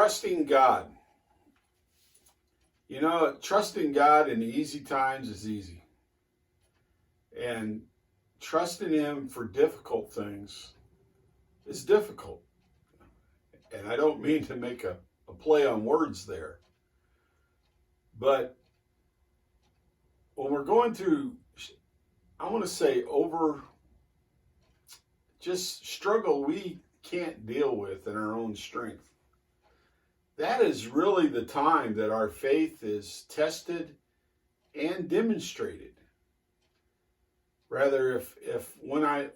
Trusting God. Trusting God in the easy times is easy. And trusting Him for difficult things is difficult. And I don't mean to make a play on words there. But when we're going through, I want to say, over just struggle we can't deal with in our own strength, that is really the time that our faith is tested and demonstrated. Rather, if when I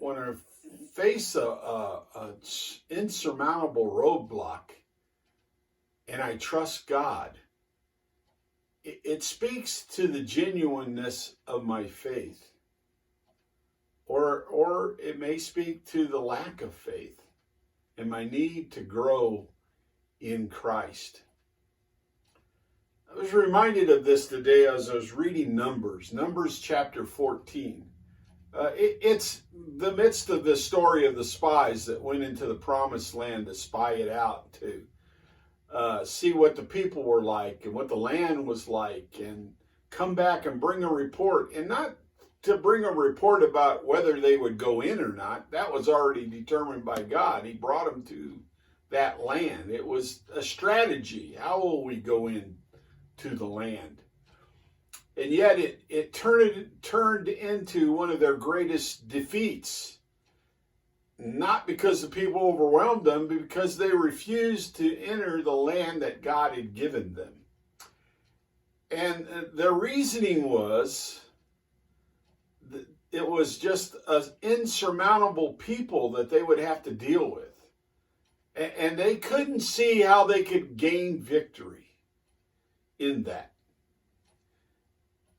face a insurmountable roadblock and I trust God, it speaks to the genuineness of my faith. Or it may speak to the lack of faith and my need to grow in Christ. I was reminded of this today as I was reading Numbers chapter 14. It's the midst of the story of the spies that went into the promised land to spy it out, to see what the people were like and what the land was like, and come back and bring a report. And not to bring a report about whether they would go in or not. That was already determined by God. He brought them to that land. It was a strategy. How will we go in to the land? And yet it turned into one of their greatest defeats. Not because the people overwhelmed them, but because they refused to enter the land that God had given them. And their reasoning was that it was just an insurmountable people that they would have to deal with. And they couldn't see how they could gain victory in that.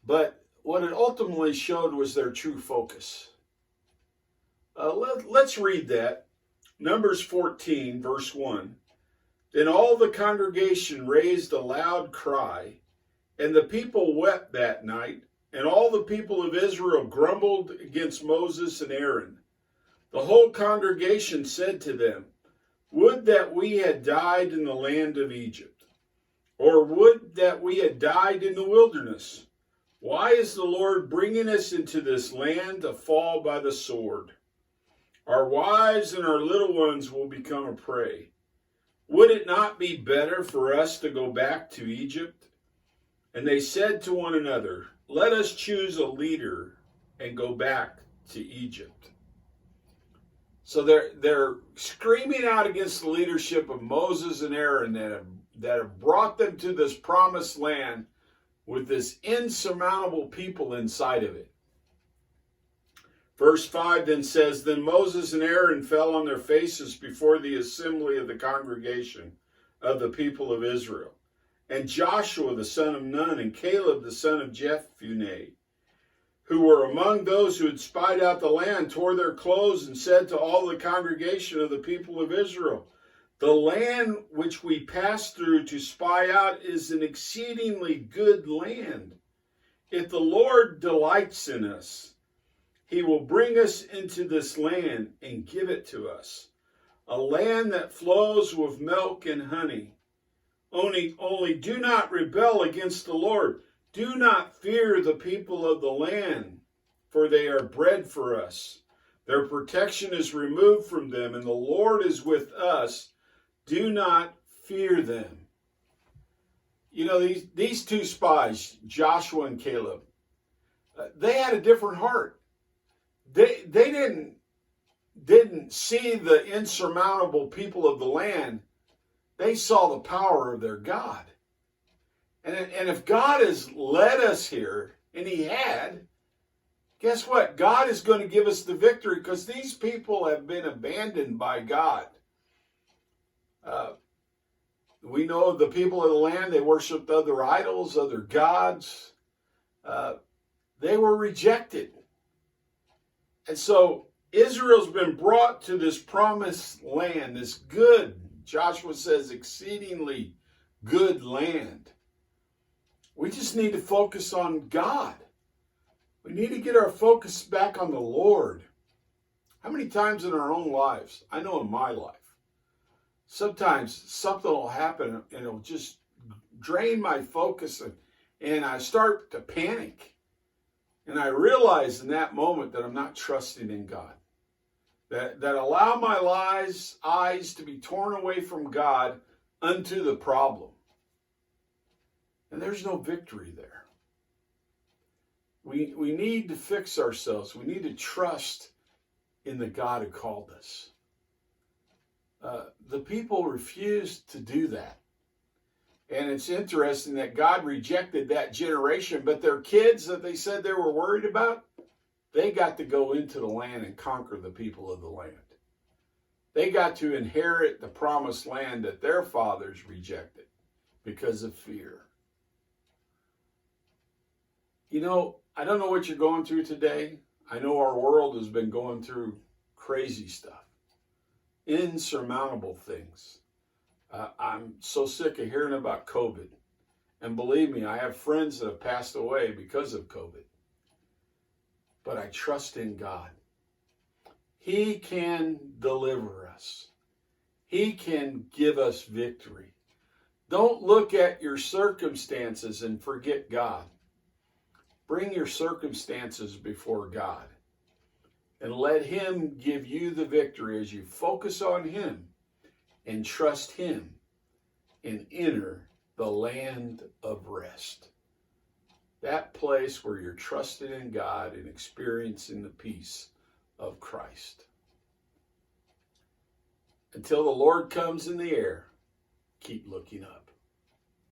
But what it ultimately showed was their true focus. Let's read that. Numbers 14, verse 1. Then all the congregation raised a loud cry, and the people wept that night, and all the people of Israel grumbled against Moses and Aaron. The whole congregation said to them, "Would that we had died in the land of Egypt, or would that we had died in the wilderness. Why is the Lord bringing us into this land to fall by the sword? Our wives and our little ones will become a prey. Would it not be better for us to go back to Egypt?" And they said to one another, "Let us choose a leader and go back to Egypt." So they're screaming out against the leadership of Moses and Aaron that have brought them to this promised land with this insurmountable people inside of it. Verse 5 then says, "Then Moses and Aaron fell on their faces before the assembly of the congregation of the people of Israel. And Joshua the son of Nun and Caleb the son of Jephunneh, who were among those who had spied out the land, tore their clothes and said to all the congregation of the people of Israel, 'The land which we passed through to spy out is an exceedingly good land. If the Lord delights in us, He will bring us into this land and give it to us, a land that flows with milk and honey. Only do not rebel against the Lord. Do not fear the people of the land, for they are bread for us. Their protection is removed from them, and the Lord is with us. Do not fear them.'" You know, these two spies, Joshua and Caleb, they had a different heart. They didn't see the insurmountable people of the land. They saw the power of their God. And if God has led us here, and He had, guess what? God is going to give us the victory, because these people have been abandoned by God. We know the people of the land, they worshiped other idols, other gods. They were rejected. And so Israel's been brought to this promised land, this good, Joshua says, exceedingly good land. We just need to focus on God. We need to get our focus back on the Lord. How many times in our own lives, I know in my life, sometimes something will happen and it'll just drain my focus, and I start to panic. And I realize in that moment that I'm not trusting in God. That allow my eyes to be torn away from God unto the problem. And there's no victory there. We need to fix ourselves. We need to trust in the God who called us. The people refused to do that. And it's interesting that God rejected that generation, but their kids that they said they were worried about, they got to go into the land and conquer the people of the land. They got to inherit the promised land that their fathers rejected because of fear. You know, I don't know what you're going through today. I know our world has been going through crazy stuff, insurmountable things. I'm so sick of hearing about COVID. And believe me, I have friends that have passed away because of COVID. But I trust in God. He can deliver us. He can give us victory. Don't look at your circumstances and forget God. Bring your circumstances before God and let Him give you the victory as you focus on Him and trust Him and enter the land of rest. That place where you're trusting in God and experiencing the peace of Christ. Until the Lord comes in the air, keep looking up.